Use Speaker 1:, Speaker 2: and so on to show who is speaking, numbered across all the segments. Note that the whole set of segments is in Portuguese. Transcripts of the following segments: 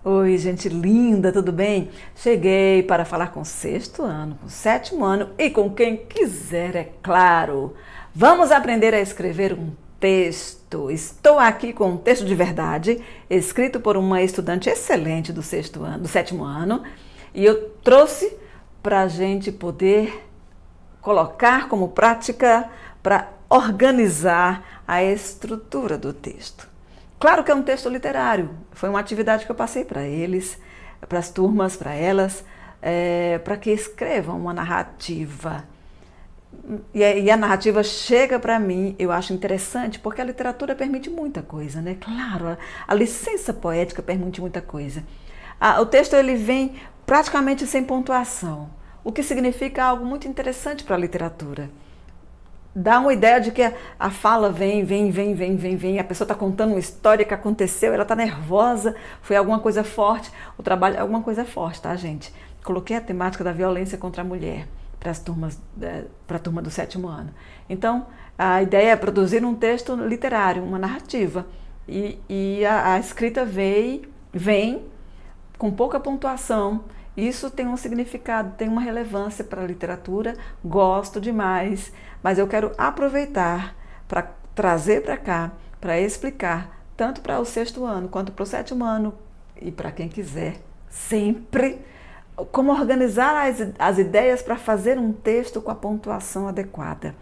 Speaker 1: Oi, gente linda, tudo bem? Cheguei para falar com o sexto ano, com o sétimo ano e com quem quiser, é claro. Vamos aprender a escrever um texto. Estou aqui com um texto de verdade, escrito por uma estudante excelente do sexto ano, do sétimo ano, e eu trouxe para a gente poder colocar como prática para organizar a estrutura do texto. Claro que é um texto literário, foi uma atividade que eu passei para eles, para as turmas, para elas, para que escrevam uma narrativa. E a narrativa chega para mim, eu acho interessante, porque a literatura permite muita coisa, né? Claro, a licença poética permite muita coisa. O texto ele vem praticamente sem pontuação, o que significa algo muito interessante para a literatura. Dá uma ideia de que a fala vem, a pessoa está contando uma história que aconteceu, ela está nervosa, foi alguma coisa forte, o trabalho é alguma coisa forte, tá, gente? Coloquei a temática da violência contra a mulher para a turma do sétimo ano. Então, a ideia é produzir um texto literário, uma narrativa, e a escrita vem com pouca pontuação. Isso tem um significado, tem uma relevância para a literatura, gosto demais, mas eu quero aproveitar para trazer para cá, para explicar, tanto para o sexto ano quanto para o sétimo ano e para quem quiser, sempre, como organizar as ideias para fazer um texto com a pontuação adequada,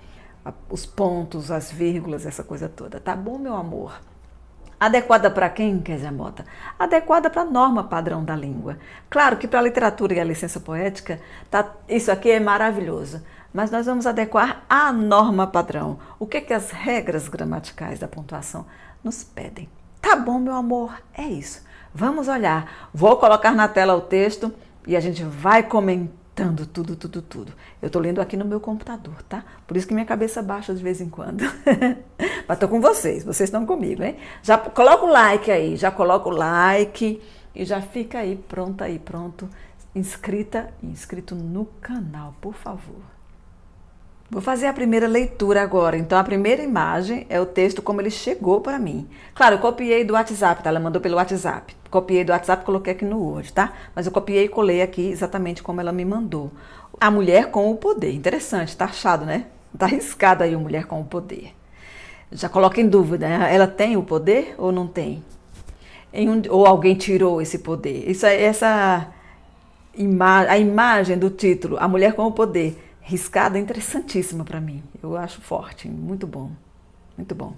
Speaker 1: os pontos, as vírgulas, essa coisa toda. Tá bom, meu amor? Adequada para quem, Kézia Mota? Adequada para a norma padrão da língua. Claro que para a literatura e a licença poética, isso aqui é maravilhoso, mas nós vamos adequar à norma padrão. O que as regras gramaticais da pontuação nos pedem? Tá bom, meu amor? É isso. Vamos olhar. Vou colocar na tela o texto e a gente vai comentando tudo. Eu estou lendo aqui no meu computador, tá? Por isso que minha cabeça baixa de vez em quando. Mas estou com vocês estão comigo, hein? Já coloca o like aí, e já fica aí, pronto, inscrito no canal, por favor. Vou fazer a primeira leitura agora. Então, a primeira imagem é o texto como ele chegou para mim. Claro, eu copiei do WhatsApp, tá? Ela mandou pelo WhatsApp. Copiei do WhatsApp e coloquei aqui no Word, tá? Mas eu copiei e colei aqui exatamente como ela me mandou. A mulher com o poder. Interessante, tá achado, né? Tá arriscado aí a mulher com o poder. Já coloca em dúvida, né? Ela tem o poder ou não tem? Ou alguém tirou esse poder? A imagem do título, A Mulher com o Poder, riscada, interessantíssima para mim. Eu acho forte, muito bom, muito bom.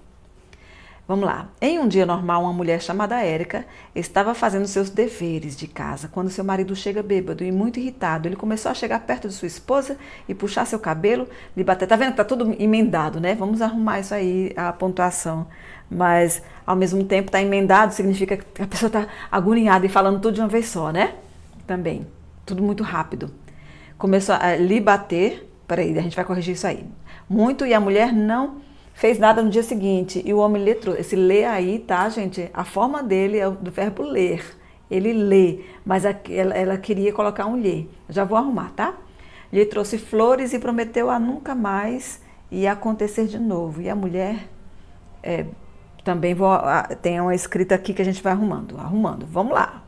Speaker 1: Vamos lá. Em um dia normal, uma mulher chamada Érica estava fazendo seus deveres de casa quando seu marido chega bêbado e muito irritado. Ele começou a chegar perto de sua esposa e puxar seu cabelo, lhe bater. Tá vendo que tá tudo emendado, né? Vamos arrumar isso aí, a pontuação. Mas, ao mesmo tempo, tá emendado significa que a pessoa tá agoniada e falando tudo de uma vez só, né? Também. Tudo muito rápido. Começou a lhe bater. Peraí, a gente vai corrigir isso aí. Muito, e a mulher não fez nada no dia seguinte. E o homem lhe trouxe. Esse ler aí, tá, gente? A forma dele é do verbo ler. Ele lê, mas ela queria colocar um lhe. Já vou arrumar, tá? Lhe trouxe flores e prometeu a nunca mais ia acontecer de novo. E a mulher também tem uma escrita aqui que a gente vai arrumando. Vamos lá.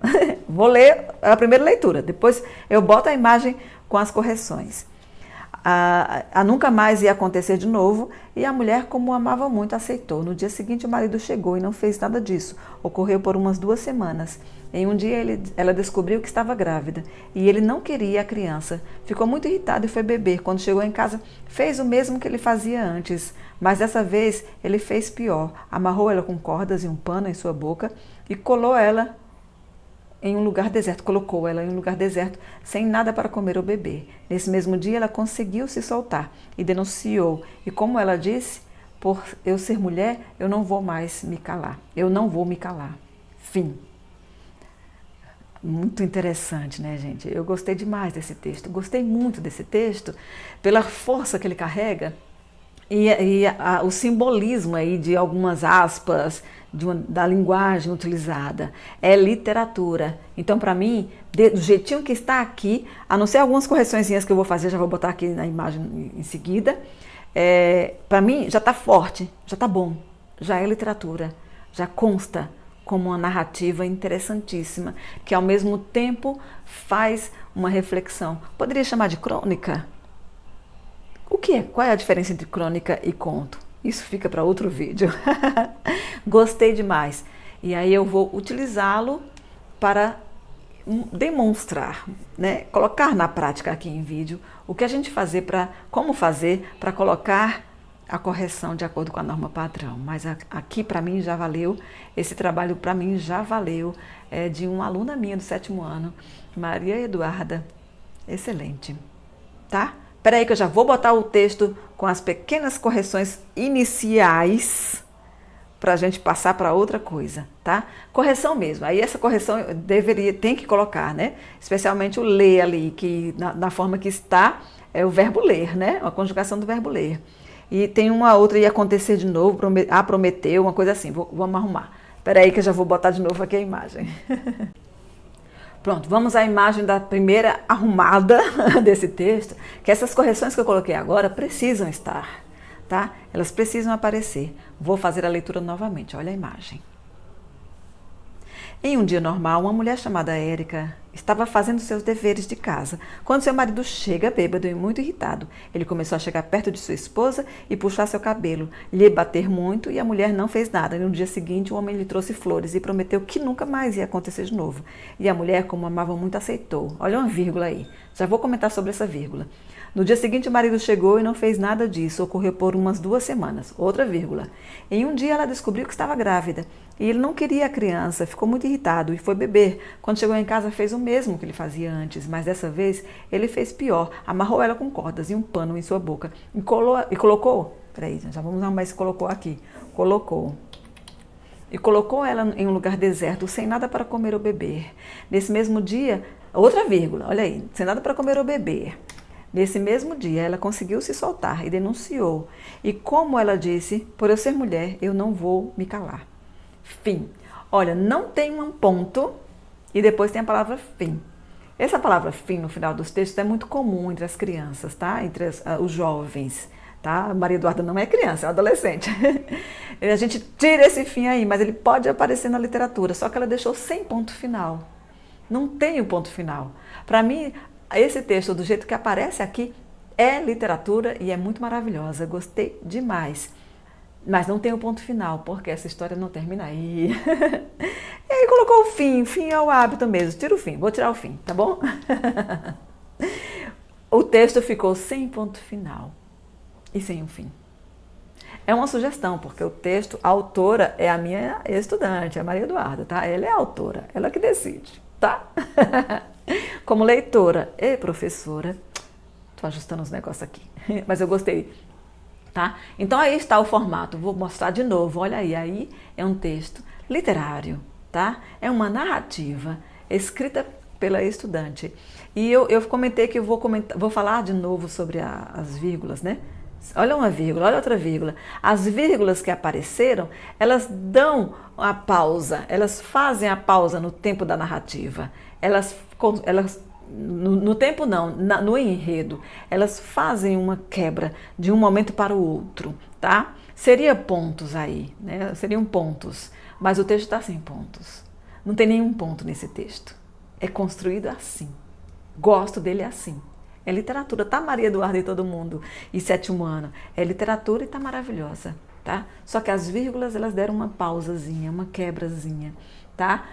Speaker 1: Vou ler a primeira leitura. Depois eu boto a imagem com as correções. A nunca mais ia acontecer de novo, e a mulher, como o amava muito, aceitou. No dia seguinte o marido chegou e não fez nada disso. Ocorreu por umas 2 semanas. Em um dia ela descobriu que estava grávida e ele não queria a criança. Ficou muito irritado e foi beber. Quando chegou em casa, fez o mesmo que ele fazia antes, mas dessa vez ele fez pior. Amarrou ela com cordas e um pano em sua boca e colocou ela em um lugar deserto, sem nada para comer ou beber. Nesse mesmo dia, ela conseguiu se soltar e denunciou. E como ela disse, por eu ser mulher, eu não vou mais me calar. Eu não vou me calar. Fim. Muito interessante, né, gente? Eu gostei demais desse texto. Gostei muito desse texto pela força que ele carrega o simbolismo aí de algumas aspas, da linguagem utilizada. É literatura. Então, para mim, do jeitinho que está aqui, a não ser algumas correçõezinhas que eu vou fazer, já vou botar aqui na imagem em seguida, para mim já está forte, já está bom, já é literatura, já consta como uma narrativa interessantíssima, que ao mesmo tempo faz uma reflexão. Poderia chamar de crônica? O que é? Qual é a diferença entre crônica e conto? Isso fica para outro vídeo. Gostei demais. E aí eu vou utilizá-lo para demonstrar, né? Colocar na prática aqui em vídeo o que a gente como fazer para colocar a correção de acordo com a norma padrão. Mas aqui para mim já valeu, esse trabalho para mim já valeu, é de uma aluna minha do 7º ano, Maria Eduarda. Excelente, tá? Espera aí que eu já vou botar o texto com as pequenas correções iniciais para a gente passar para outra coisa, tá? Correção mesmo. Aí essa correção tem que colocar, né? Especialmente o ler ali, que na forma que está é o verbo ler, né? A conjugação do verbo ler. E tem uma outra, ia acontecer de novo, prometeu, uma coisa assim. Vamos arrumar. Espera aí que eu já vou botar de novo aqui a imagem. Pronto, vamos à imagem da primeira arrumada desse texto, que essas correções que eu coloquei agora precisam estar, tá? Elas precisam aparecer. Vou fazer a leitura novamente, olha a imagem. Em um dia normal, uma mulher chamada Érica estava fazendo seus deveres de casa, quando seu marido chega bêbado e muito irritado. Ele começou a chegar perto de sua esposa e puxar seu cabelo, lhe bater muito, e a mulher não fez nada. E no dia seguinte, o homem lhe trouxe flores e prometeu que nunca mais ia acontecer de novo. E a mulher, como amava muito, aceitou. Olha uma vírgula aí. Já vou comentar sobre essa vírgula. No dia seguinte, o marido chegou e não fez nada disso. Ocorreu por umas 2 semanas. Outra vírgula. Em um dia, ela descobriu que estava grávida. E ele não queria a criança, ficou muito irritado e foi beber. Quando chegou em casa, fez o mesmo que ele fazia antes, mas dessa vez ele fez pior. Amarrou ela com cordas e um pano em sua boca e colocou... Peraí, já vamos arrumar esse colocou aqui. E colocou ela em um lugar deserto, sem nada para comer ou beber. Nesse mesmo dia, outra vírgula, olha aí, sem nada para comer ou beber. Nesse mesmo dia, ela conseguiu se soltar e denunciou. E como ela disse, por eu ser mulher, eu não vou me calar. Fim. Olha, não tem um ponto e depois tem a palavra fim. Essa palavra fim no final dos textos é muito comum entre as crianças, tá? Entre os jovens, tá? Maria Eduarda não é criança, é adolescente. A gente tira esse fim aí, mas ele pode aparecer na literatura, só que ela deixou sem ponto final. Não tem o ponto final. Para mim, esse texto, do jeito que aparece aqui, é literatura e é muito maravilhosa. Gostei demais. Mas não tem o ponto final, porque essa história não termina aí. E aí colocou o fim. Fim é o hábito mesmo. Tira o fim. Vou tirar o fim, tá bom? O texto ficou sem ponto final e sem um fim. É uma sugestão, porque o texto, a autora é a minha estudante, a Maria Eduarda, tá? Ela é a autora, ela que decide, tá? Como leitora e professora, tô ajustando os negócios aqui, mas eu gostei. Tá? Então aí está o formato, vou mostrar de novo, olha aí é um texto literário, tá? É uma narrativa escrita pela estudante. E eu comentei que eu vou falar de novo sobre as vírgulas, né? Olha uma vírgula, olha outra vírgula. As vírgulas que apareceram, elas dão a pausa, elas fazem a pausa no tempo da narrativa. No tempo não, no enredo, elas fazem uma quebra de um momento para o outro, tá? Seria pontos aí, né? Seriam pontos, mas o texto está sem pontos. Não tem nenhum ponto nesse texto. É construído assim. Gosto dele assim. É literatura, tá, Maria Eduarda e todo mundo? E 7º ano. É literatura e tá maravilhosa, tá? Só que as vírgulas, elas deram uma pausazinha, uma quebrazinha. Tá?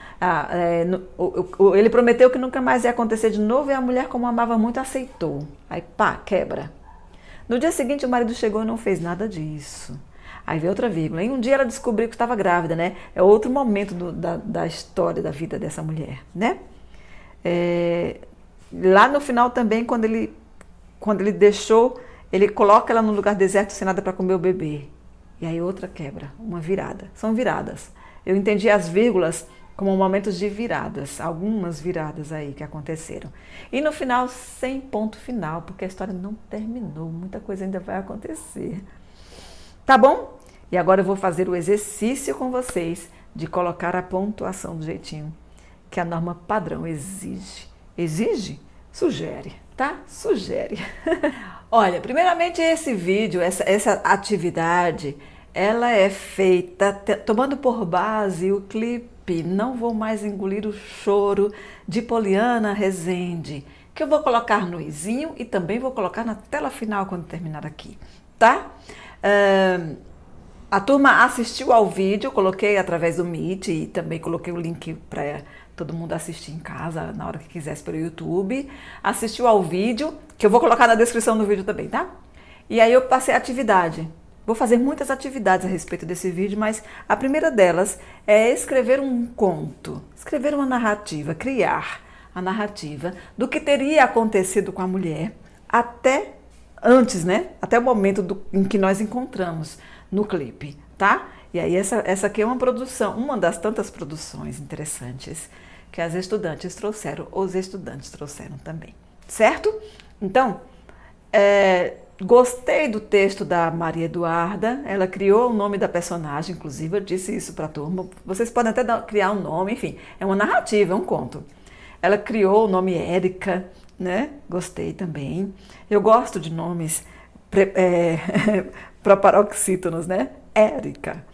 Speaker 1: Ele prometeu que nunca mais ia acontecer de novo e a mulher, como amava muito, aceitou. Aí pá, quebra. No dia seguinte o marido chegou e não fez nada disso. Aí veio outra vírgula. Em um dia ela descobriu que estava grávida, né? É outro momento da história da vida dessa mulher, né? Lá no final também, quando ele deixou, ele coloca ela no lugar deserto sem nada para comer ou beber. E aí outra quebra, uma virada. São viradas. Eu entendi as vírgulas como momentos de viradas, algumas viradas aí que aconteceram. E no final, sem ponto final, porque a história não terminou, muita coisa ainda vai acontecer. Tá bom? E agora eu vou fazer o exercício com vocês de colocar a pontuação do jeitinho que a norma padrão exige. Exige? Sugere, tá? Sugere. Olha, primeiramente esse vídeo, essa atividade, ela é feita tomando por base o clipe Não vou mais engolir o choro de Poliana Rezende, que eu vou colocar no izinho e também vou colocar na tela final quando terminar aqui, tá? A turma assistiu ao vídeo, coloquei através do Meet e também coloquei o link para todo mundo assistir em casa, na hora que quisesse pelo YouTube. Assistiu ao vídeo, que eu vou colocar na descrição do vídeo também, tá? E aí eu passei a atividade. Vou fazer muitas atividades a respeito desse vídeo, mas a primeira delas é escrever um conto, escrever uma narrativa, criar a narrativa do que teria acontecido com a mulher até antes, né? Até o momento em que nós encontramos no clipe, tá? E aí essa aqui é uma produção, uma das tantas produções interessantes que as estudantes trouxeram, os estudantes trouxeram também, certo? Então, gostei do texto da Maria Eduarda, ela criou o nome da personagem, inclusive eu disse isso para a turma, vocês podem até criar um nome, enfim, é uma narrativa, é um conto. Ela criou o nome Érica, né? Gostei também. Eu gosto de nomes proparoxítonos, né? Érica.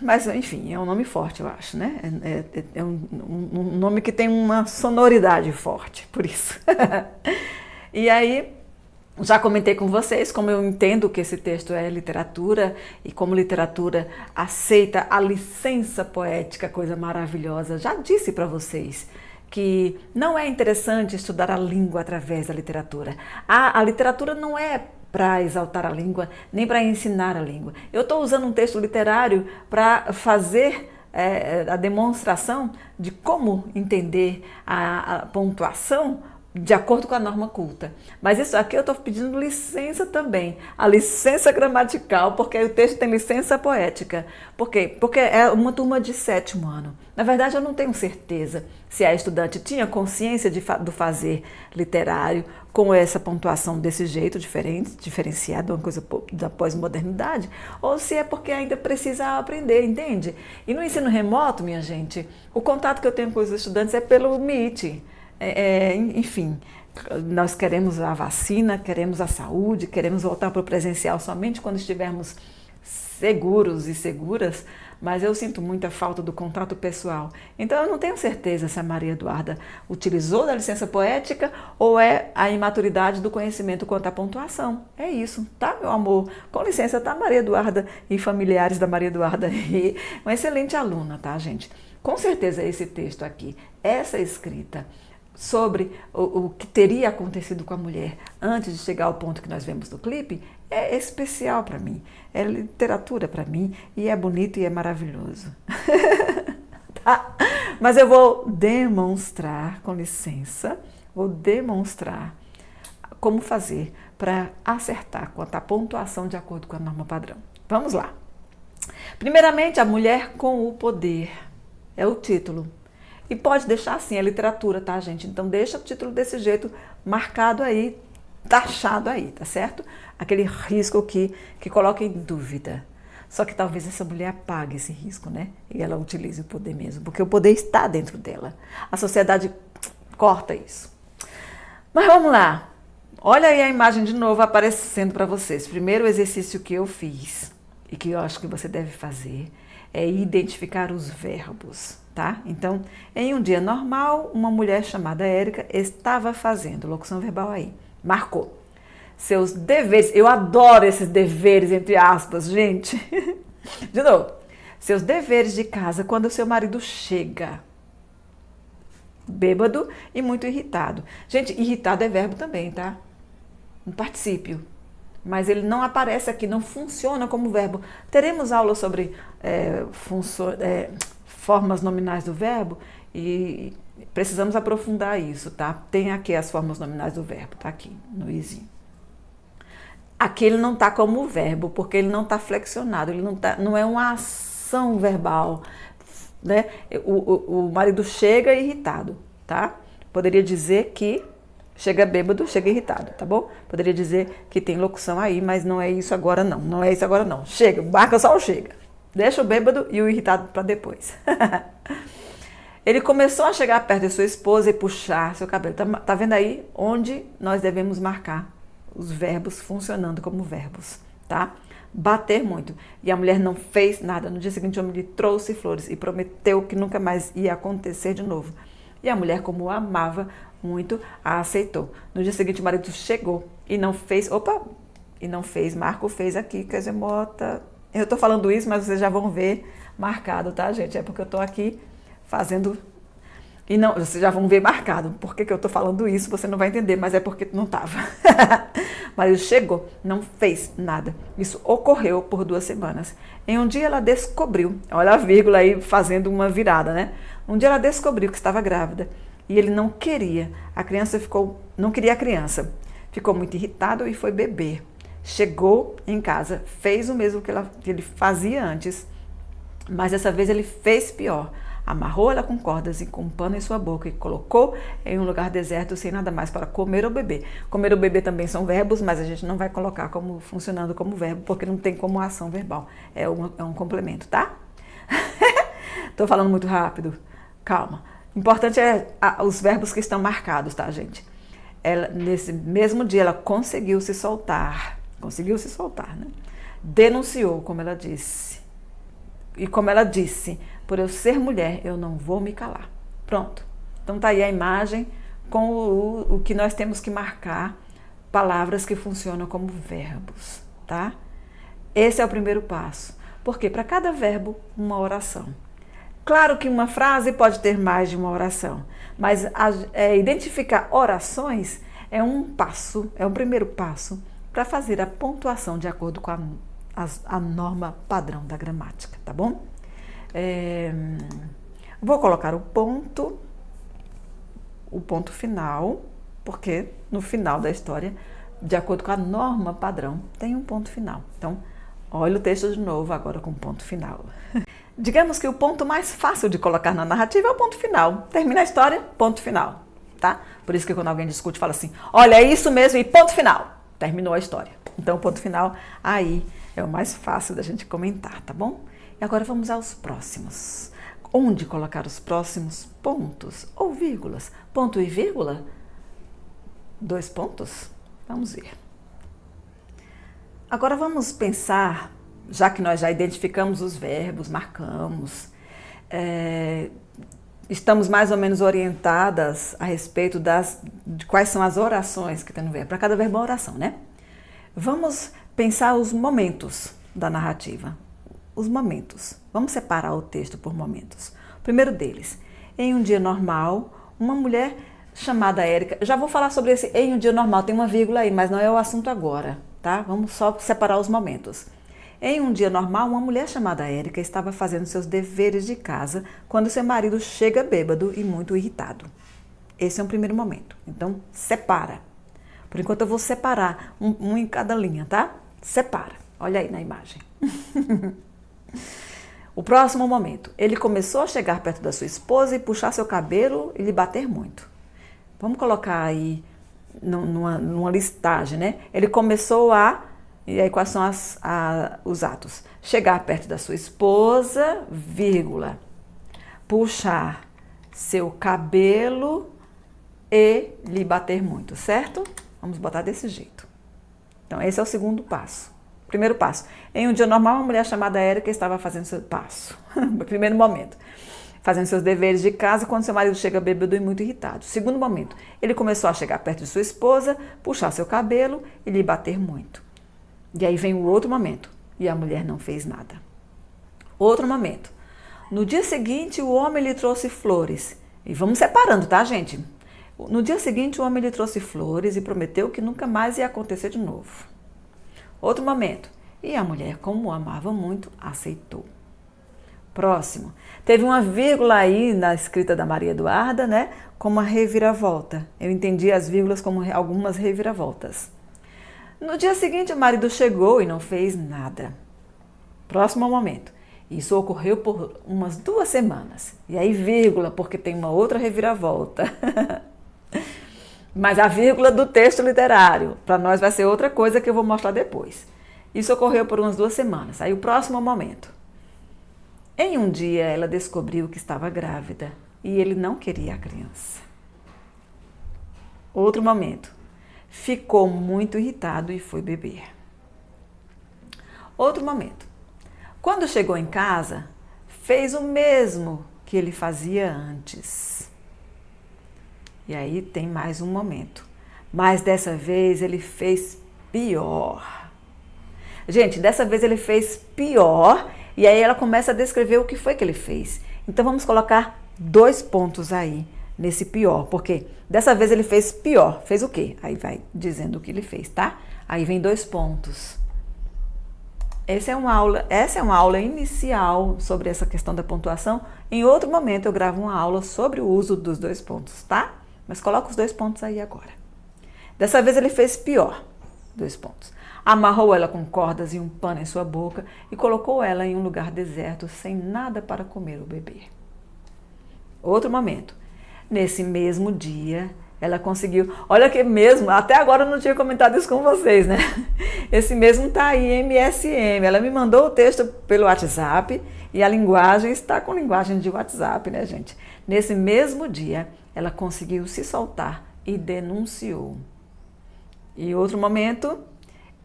Speaker 1: Mas, enfim, é um nome forte, eu acho, né? É um nome que tem uma sonoridade forte, por isso. E aí, já comentei com vocês como eu entendo que esse texto é literatura e como literatura aceita a licença poética, coisa maravilhosa. Já disse para vocês que não é interessante estudar a língua através da literatura. A literatura não é para exaltar a língua, nem para ensinar a língua. Eu estou usando um texto literário para fazer a demonstração de como entender a pontuação de acordo com a norma culta. Mas isso aqui eu estou pedindo licença também, a licença gramatical, porque o texto tem licença poética. Por quê? Porque é uma turma de 7º ano. Na verdade, eu não tenho certeza se a estudante tinha consciência do fazer literário com essa pontuação desse jeito, diferenciada, uma coisa da pós-modernidade, ou se é porque ainda precisa aprender, entende? E no ensino remoto, minha gente, o contato que eu tenho com os estudantes é pelo Meet. Enfim, nós queremos a vacina, queremos a saúde, queremos voltar para o presencial somente quando estivermos seguros e seguras, mas eu sinto muita falta do contato pessoal. Então eu não tenho certeza se a Maria Eduarda utilizou da licença poética ou é a imaturidade do conhecimento quanto à pontuação. É isso, tá, meu amor? Com licença, tá, Maria Eduarda e familiares da Maria Eduarda. E uma excelente aluna, tá, gente? Com certeza esse texto aqui, essa escrita sobre o que teria acontecido com a mulher antes de chegar ao ponto que nós vemos no clipe, é especial para mim, é literatura para mim e é bonito e é maravilhoso. Tá? Mas eu vou demonstrar, com licença, vou demonstrar como fazer para acertar quanto à pontuação de acordo com a norma padrão. Vamos lá. Primeiramente, a mulher com o poder é o título. E pode deixar assim, é literatura, tá, gente? Então deixa o título desse jeito, marcado aí, taxado aí, tá certo? Aquele risco que coloca em dúvida. Só que talvez essa mulher apague esse risco, né? E ela utilize o poder mesmo, porque o poder está dentro dela. A sociedade corta isso. Mas vamos lá. Olha aí a imagem de novo aparecendo para vocês. Primeiro o exercício que eu fiz e que eu acho que você deve fazer é identificar os verbos. Tá? Então, em um dia normal, uma mulher chamada Érica estava fazendo, locução verbal aí, marcou seus deveres, eu adoro esses deveres entre aspas, gente, de novo, seus deveres de casa quando o seu marido chega, bêbado e muito irritado. Gente, irritado é verbo também, tá? Um particípio, mas ele não aparece aqui, não funciona como verbo. Teremos aula sobre formas nominais do verbo e precisamos aprofundar isso, tá? Tem aqui as formas nominais do verbo, tá aqui no izinho. Aqui ele não tá como verbo, porque ele não tá flexionado, ele não é uma ação verbal, né? O marido chega irritado, tá? Poderia dizer que chega bêbado, chega irritado, tá bom? Poderia dizer que tem locução aí, mas não é isso agora não, não é isso agora não. Chega, marca só o chega. Deixa o bêbado e o irritado para depois. Ele começou a chegar perto de sua esposa e puxar seu cabelo. Tá vendo aí onde nós devemos marcar os verbos funcionando como verbos, tá? bater muito. E a mulher não fez nada. No dia seguinte, o homem lhe trouxe flores e prometeu que nunca mais ia acontecer de novo. E a mulher, como o amava muito, a aceitou. No dia seguinte, o marido chegou e não fez... Marco fez aqui, quer dizer, Mota... Eu tô falando isso, mas vocês já vão ver marcado, tá, gente? É porque eu tô aqui fazendo... E não, vocês já vão ver marcado. Por que eu tô falando isso? Você não vai entender, mas é porque não tava. Mas ele chegou, não fez nada. Isso ocorreu por 2 semanas. Em um dia ela descobriu, olha a vírgula aí fazendo uma virada, né? Um dia ela descobriu que estava grávida e ele não queria. Não queria a criança. Ficou muito irritado e foi beber. Chegou em casa, fez o mesmo que ele fazia antes, mas dessa vez ele fez pior. Amarrou ela com cordas e com um pano em sua boca e colocou em um lugar deserto sem nada mais para comer ou beber. Comer ou beber também são verbos, mas a gente não vai colocar funcionando como verbo, porque não tem como ação verbal. É um complemento, tá? Tô falando muito rápido. Calma. Importante é os verbos que estão marcados, tá, gente? Nesse mesmo dia ela conseguiu se soltar, né? Denunciou, como ela disse. E como ela disse, por eu ser mulher, eu não vou me calar. Pronto. Então tá aí a imagem com o que nós temos que marcar, palavras que funcionam como verbos, tá? Esse é o primeiro passo. Porque para cada verbo, uma oração. Claro que uma frase pode ter mais de uma oração, mas identificar orações é um primeiro passo para fazer a pontuação de acordo com a norma padrão da gramática, tá bom? Vou colocar o ponto final, porque no final da história, de acordo com a norma padrão, tem um ponto final. Então, olha o texto de novo agora com ponto final. Digamos que o ponto mais fácil de colocar na narrativa é o ponto final. Termina a história, ponto final, tá? Por isso que quando alguém discute, fala assim, olha, é isso mesmo e ponto final. Terminou a história. Então, o ponto final aí é o mais fácil da gente comentar, tá bom? E agora vamos aos próximos. Onde colocar os próximos pontos ou vírgulas? Ponto e vírgula? 2 pontos? Vamos ver. Agora vamos pensar, já que nós já identificamos os verbos, marcamos, estamos mais ou menos orientadas a respeito de quais são as orações que tem no verbo. Para cada verbo é uma oração, né? Vamos pensar os momentos da narrativa. Os momentos. Vamos separar o texto por momentos. O primeiro deles. Em um dia normal, uma mulher chamada Érica... Já vou falar sobre esse em um dia normal, tem uma vírgula aí, mas não é o assunto agora, tá? Vamos só separar os momentos. Em um dia normal, uma mulher chamada Érica estava fazendo seus deveres de casa quando seu marido chega bêbado e muito irritado. Esse é um primeiro momento. Então, separa. Por enquanto eu vou separar um em cada linha, tá? Separa. Olha aí na imagem. O próximo momento. Ele começou a chegar perto da sua esposa e puxar seu cabelo e lhe bater muito. Vamos colocar aí numa listagem, né? Ele começou e aí quais são os atos? Chegar perto da sua esposa, vírgula, puxar seu cabelo e lhe bater muito, certo? Vamos botar desse jeito. Então, esse é o segundo passo. Primeiro passo. Em um dia normal, uma mulher chamada Érica estava fazendo seu passo. Primeiro momento. Fazendo seus deveres de casa quando seu marido chega bêbado e muito irritado. Segundo momento. Ele começou a chegar perto de sua esposa, puxar seu cabelo e lhe bater muito. E aí vem o outro momento. E a mulher não fez nada. Outro momento. No dia seguinte, o homem lhe trouxe flores. E vamos separando, tá, gente? No dia seguinte, o homem lhe trouxe flores e prometeu que nunca mais ia acontecer de novo. Outro momento. E a mulher, como o amava muito, aceitou. Próximo. Teve uma vírgula aí na escrita da Maria Eduarda, né? Como uma reviravolta. Eu entendi as vírgulas como algumas reviravoltas. No dia seguinte, o marido chegou e não fez nada. Próximo momento. Isso ocorreu por umas 2 semanas. E aí, vírgula, porque tem uma outra reviravolta. Mas a vírgula do texto literário, para nós vai ser outra coisa que eu vou mostrar depois. Isso ocorreu por umas 2 semanas. Aí o próximo momento. Em um dia ela descobriu que estava grávida e ele não queria a criança. Outro momento. Ficou muito irritado e foi beber. Outro momento. Quando chegou em casa, fez o mesmo que ele fazia antes. E aí tem mais um momento. Mas dessa vez ele fez pior. Gente, dessa vez ele fez pior e aí ela começa a descrever o que foi que ele fez. Então vamos colocar 2 pontos aí nesse pior, porque dessa vez ele fez pior. Fez o quê? Aí vai dizendo o que ele fez, tá? Aí vem 2 pontos. Essa é uma aula inicial sobre essa questão da pontuação. Em outro momento eu gravo uma aula sobre o uso dos 2 pontos, tá? Mas coloca os 2 pontos aí agora. Dessa vez ele fez pior. 2 pontos. Amarrou ela com cordas e um pano em sua boca e colocou ela em um lugar deserto, sem nada para comer ou beber. Outro momento. Nesse mesmo dia, ela conseguiu... Olha que mesmo, até agora eu não tinha comentado isso com vocês, né? Esse mesmo tá aí, MSM. Ela me mandou o texto pelo WhatsApp e a linguagem está com linguagem de WhatsApp, né, gente? Nesse mesmo dia, ela conseguiu se soltar e denunciou. E outro momento...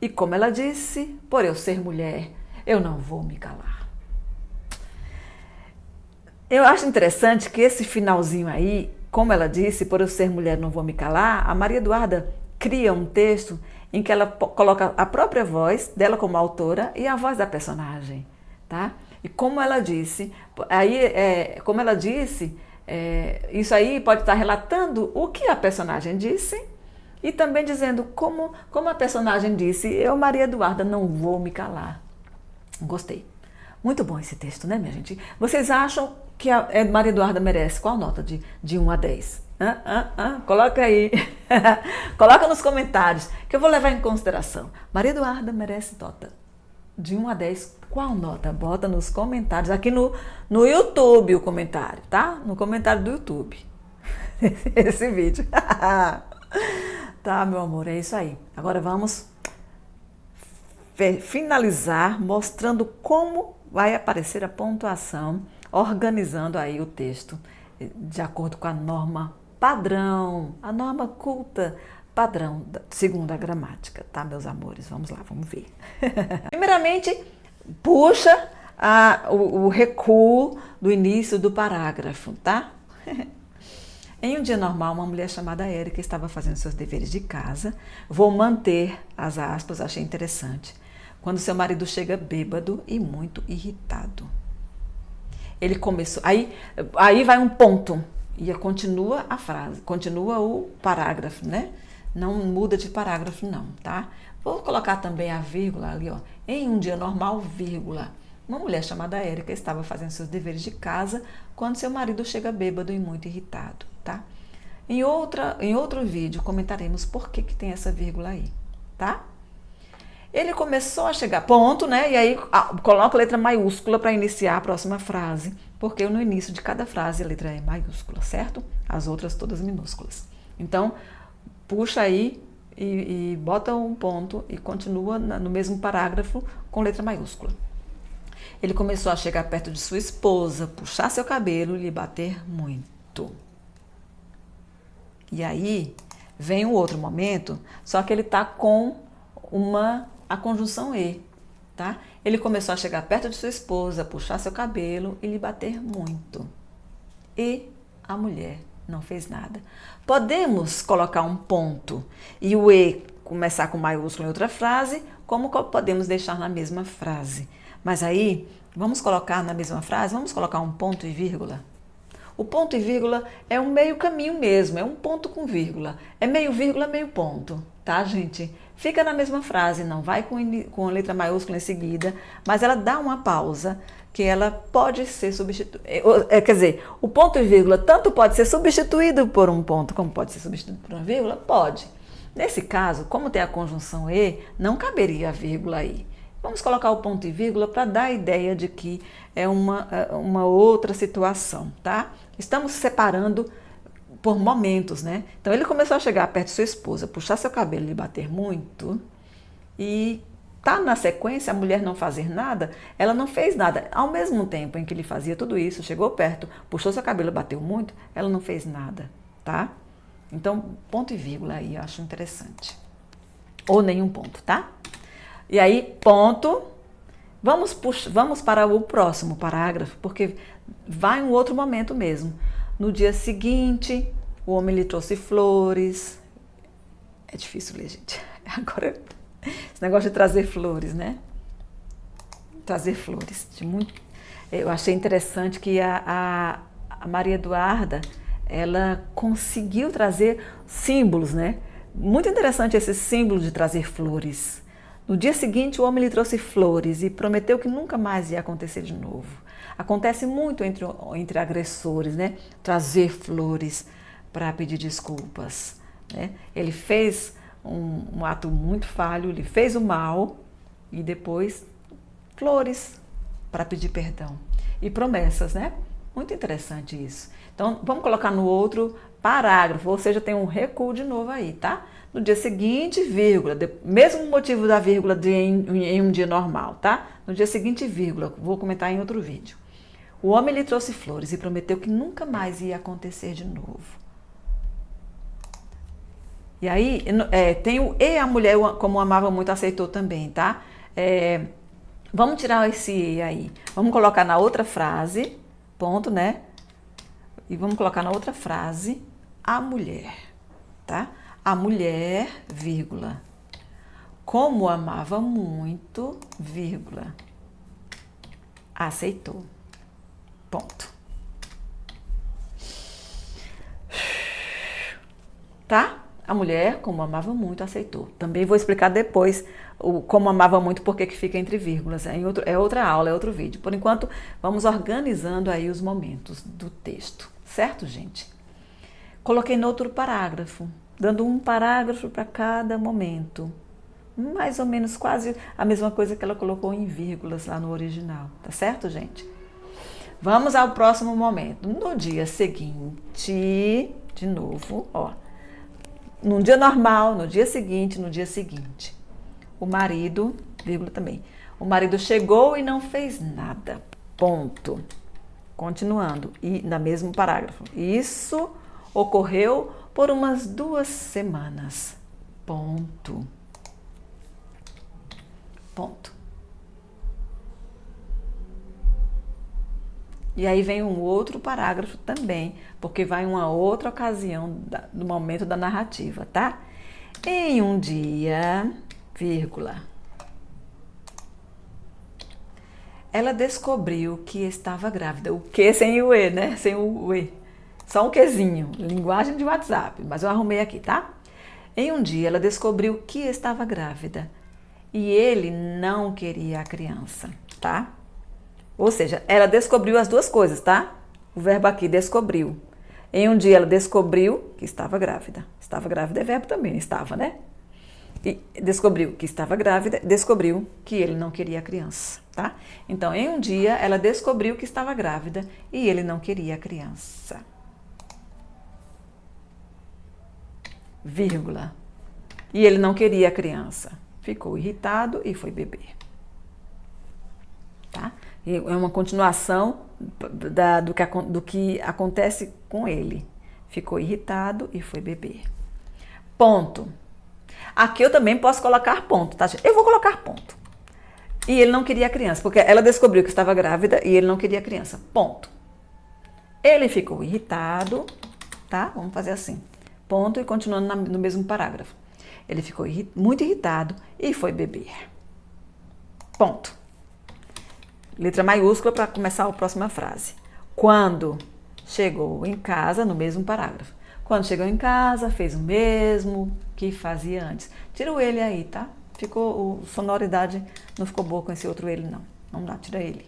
Speaker 1: E como ela disse, por eu ser mulher, eu não vou me calar. Eu acho interessante que esse finalzinho aí, como ela disse, por eu ser mulher, não vou me calar, a Maria Eduarda cria um texto em que ela coloca a própria voz dela como autora e a voz da personagem, tá? E como ela disse, isso aí pode estar relatando o que a personagem disse. E também dizendo, como a personagem disse, eu, Maria Eduarda, não vou me calar. Gostei. Muito bom esse texto, né, minha gente? Vocês acham que a Maria Eduarda merece qual nota de 1 a 10? Coloca aí. Coloca nos comentários, que eu vou levar em consideração. Maria Eduarda merece nota de 1 a 10. Qual nota? Bota nos comentários. Aqui no YouTube o comentário, tá? No comentário do YouTube. Esse vídeo. Tá, meu amor, é isso aí. Agora vamos finalizar mostrando como vai aparecer a pontuação, organizando aí o texto de acordo com a norma padrão, a norma culta padrão, segundo a gramática, tá, meus amores? Vamos lá, vamos ver. Primeiramente, puxa o recuo do início do parágrafo, tá? Em um dia normal, uma mulher chamada Érica estava fazendo seus deveres de casa. Vou manter as aspas, achei interessante. Quando seu marido chega bêbado e muito irritado. Ele começou... Aí vai um ponto. E continua a frase, continua o parágrafo, né? Não muda de parágrafo não, tá? Vou colocar também a vírgula ali, ó. Em um dia normal, vírgula. Uma mulher chamada Érica estava fazendo seus deveres de casa quando seu marido chega bêbado e muito irritado, tá? Em outro vídeo comentaremos por que tem essa vírgula aí, tá? Ele começou a chegar, ponto, né? E aí coloca a letra maiúscula para iniciar a próxima frase, porque no início de cada frase a letra é maiúscula, certo? As outras todas minúsculas. Então, puxa aí e bota um ponto e continua no mesmo parágrafo com letra maiúscula. Ele começou a chegar perto de sua esposa, puxar seu cabelo e lhe bater muito. E aí vem um outro momento, só que ele está com a conjunção E, tá? Ele começou a chegar perto de sua esposa, puxar seu cabelo e lhe bater muito. E a mulher não fez nada. Podemos colocar um ponto e o E começar com maiúsculo em outra frase, como podemos deixar na mesma frase. Mas aí, vamos colocar na mesma frase, vamos colocar um ponto e vírgula. O ponto e vírgula é um meio caminho mesmo, é um ponto com vírgula. É meio vírgula, meio ponto, tá, gente? Fica na mesma frase, não vai com a letra maiúscula em seguida, mas ela dá uma pausa que ela pode ser substituída. Quer dizer, o ponto e vírgula tanto pode ser substituído por um ponto, como pode ser substituído por uma vírgula? Pode. Nesse caso, como tem a conjunção E, não caberia a vírgula aí. Vamos colocar o ponto e vírgula para dar a ideia de que é uma outra situação, tá? Estamos separando por momentos, né? Então, ele começou a chegar perto de sua esposa, puxar seu cabelo e lhe bater muito. E tá na sequência, a mulher não fazer nada, ela não fez nada. Ao mesmo tempo em que ele fazia tudo isso, chegou perto, puxou seu cabelo e bateu muito, ela não fez nada, tá? Então, ponto e vírgula aí, eu acho interessante. Ou nenhum ponto, tá? E aí, ponto, Vamos para o próximo parágrafo, porque vai um outro momento mesmo. No dia seguinte, o homem lhe trouxe flores. É difícil ler, gente. Agora, esse negócio de trazer flores, né? Trazer flores. Eu achei interessante que a Maria Eduarda, ela conseguiu trazer símbolos, né? Muito interessante esse símbolo de trazer flores. No dia seguinte, o homem lhe trouxe flores e prometeu que nunca mais ia acontecer de novo. Acontece muito entre agressores, né? Trazer flores para pedir desculpas, né? Ele fez um ato muito falho, ele fez o mal e depois flores para pedir perdão. E promessas, né? Muito interessante isso. Então, vamos colocar no outro parágrafo, ou seja, tem um recuo de novo aí, tá? No dia seguinte, vírgula, mesmo motivo da vírgula em um dia normal, tá? No dia seguinte, vírgula, vou comentar em outro vídeo. O homem lhe trouxe flores e prometeu que nunca mais ia acontecer de novo. E aí, tem o e a mulher, como amava muito, aceitou também, tá? Vamos tirar esse e aí. Vamos colocar na outra frase, ponto, né? E vamos colocar na outra frase, a mulher, tá? A mulher, vírgula, como amava muito, vírgula, aceitou. Ponto. Tá? A mulher, como amava muito, aceitou. Também vou explicar depois o como amava muito, porque que fica entre vírgulas. É outra aula, é outro vídeo. Por enquanto, vamos organizando aí os momentos do texto. Certo, gente? Coloquei no outro parágrafo, dando um parágrafo para cada momento. Mais ou menos quase a mesma coisa que ela colocou em vírgulas lá no original. Tá certo, gente? Vamos ao próximo momento. No dia seguinte, de novo, ó. Num dia normal, no dia seguinte, o marido, vírgula também, o marido chegou e não fez nada, ponto. Continuando, e no mesmo parágrafo, isso ocorreu por umas 2 semanas, ponto. Ponto. E aí vem um outro parágrafo também, porque vai uma outra ocasião do momento da narrativa, tá? Em um dia, vírgula, ela descobriu que estava grávida. O que sem o e, né? Sem o e. Só um quezinho, linguagem de WhatsApp, mas eu arrumei aqui, tá? Em um dia, ela descobriu que estava grávida e ele não queria a criança, tá? Ou seja, ela descobriu as duas coisas, tá? O verbo aqui, descobriu. Em um dia ela descobriu que estava grávida. Estava grávida é verbo também, estava, né? E descobriu que estava grávida, descobriu que ele não queria a criança, tá? Então, em um dia ela descobriu que estava grávida e ele não queria a criança. Vírgula. E ele não queria a criança. Ficou irritado e foi beber. Tá? É uma continuação do que acontece com ele. Ficou irritado e foi beber. Ponto. Aqui eu também posso colocar ponto, tá? Eu vou colocar ponto. E ele não queria a criança, porque ela descobriu que estava grávida e ele não queria a criança. Ponto. Ele ficou irritado, tá? Vamos fazer assim. Ponto e continuando no mesmo parágrafo. Ele ficou muito irritado e foi beber. Ponto. Letra maiúscula para começar a próxima frase. Quando chegou em casa, no mesmo parágrafo. Quando chegou em casa, fez o mesmo que fazia antes. Tira o ele aí, tá? Sonoridade não ficou boa com esse outro ele, não. Vamos lá, tira ele.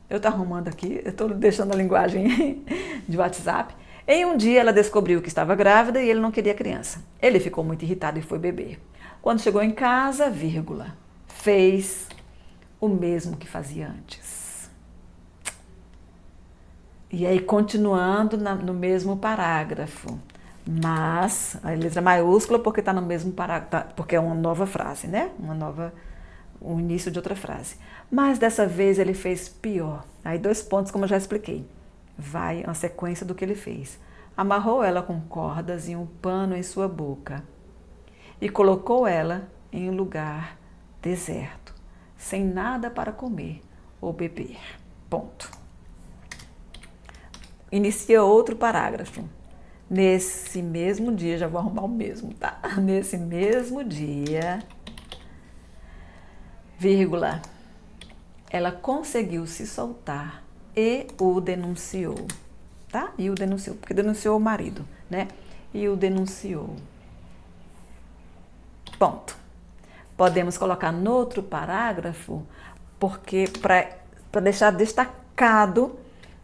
Speaker 1: Eu tô arrumando aqui, eu tô deixando a linguagem de WhatsApp. Em um dia, ela descobriu que estava grávida e ele não queria criança. Ele ficou muito irritado e foi beber. Quando chegou em casa, vírgula, fez o mesmo que fazia antes. E aí, continuando no mesmo parágrafo, mas a letra maiúscula porque está no mesmo parágrafo, porque é uma nova frase, né? Um início de outra frase. Mas dessa vez ele fez pior. Aí 2 pontos, como eu já expliquei. Vai uma sequência do que ele fez. Amarrou ela com cordas e um pano em sua boca e colocou ela em um lugar deserto, sem nada para comer ou beber. Ponto. Inicia outro parágrafo. Nesse mesmo dia, já vou arrumar o mesmo, tá? Nesse mesmo dia, vírgula, ela conseguiu se soltar e o denunciou, tá? E o denunciou, porque denunciou o marido, né? E o denunciou. Ponto. Podemos colocar no outro parágrafo, porque para deixar destacado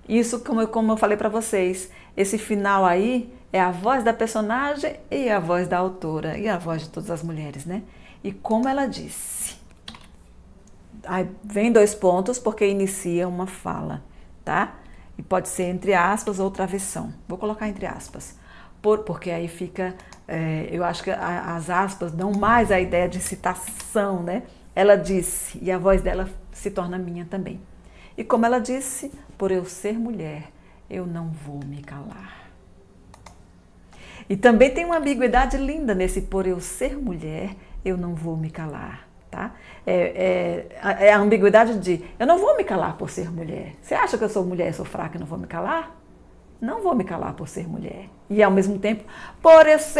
Speaker 1: isso, como eu falei para vocês, esse final aí é a voz da personagem e a voz da autora e a voz de todas as mulheres, né? E como ela disse. Aí vem 2 pontos porque inicia uma fala, tá? E pode ser entre aspas ou travessão. Vou colocar entre aspas, porque aí fica, eu acho que as aspas dão mais a ideia de citação, né? Ela disse e a voz dela se torna minha também. E como ela disse, por eu ser mulher, eu não vou me calar. E também tem uma ambiguidade linda nesse por eu ser mulher, eu não vou me calar, tá? É a ambiguidade de eu não vou me calar por ser mulher. Você acha que eu sou mulher e sou fraca e não vou me calar? Não vou me calar por ser mulher. E ao mesmo tempo,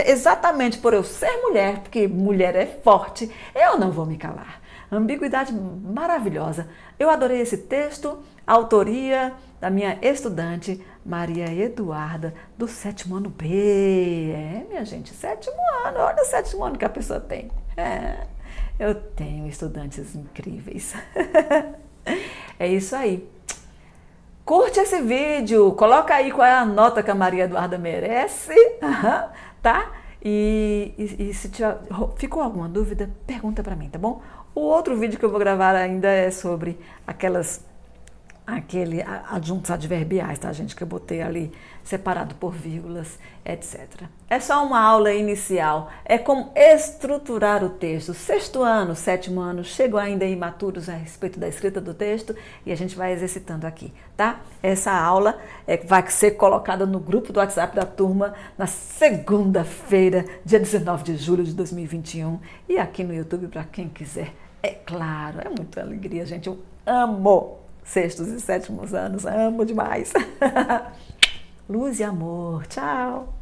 Speaker 1: exatamente por eu ser mulher, porque mulher é forte, eu não vou me calar. Ambiguidade maravilhosa. Eu adorei esse texto, autoria da minha estudante Maria Eduarda, do 7º ano B. Minha gente, 7º ano, olha o 7º ano que a pessoa tem. Eu tenho estudantes incríveis. É isso aí. Curte esse vídeo, coloca aí qual é a nota que a Maria Eduarda merece, tá? E se ficou alguma dúvida, pergunta pra mim, tá bom? O outro vídeo que eu vou gravar ainda é sobre aqueles adjuntos adverbiais, tá, gente? Que eu botei ali separado por vírgulas, etc. É só uma aula inicial, é como estruturar o texto. 6º ano, 7º ano, chegam ainda imaturos a respeito da escrita do texto e a gente vai exercitando aqui, tá? Essa aula vai ser colocada no grupo do WhatsApp da turma na segunda-feira, dia 19 de julho de 2021 e aqui no YouTube para quem quiser. É claro, é muita alegria, gente. Eu amo 6º e 7º anos, amo demais. Luz e amor, tchau!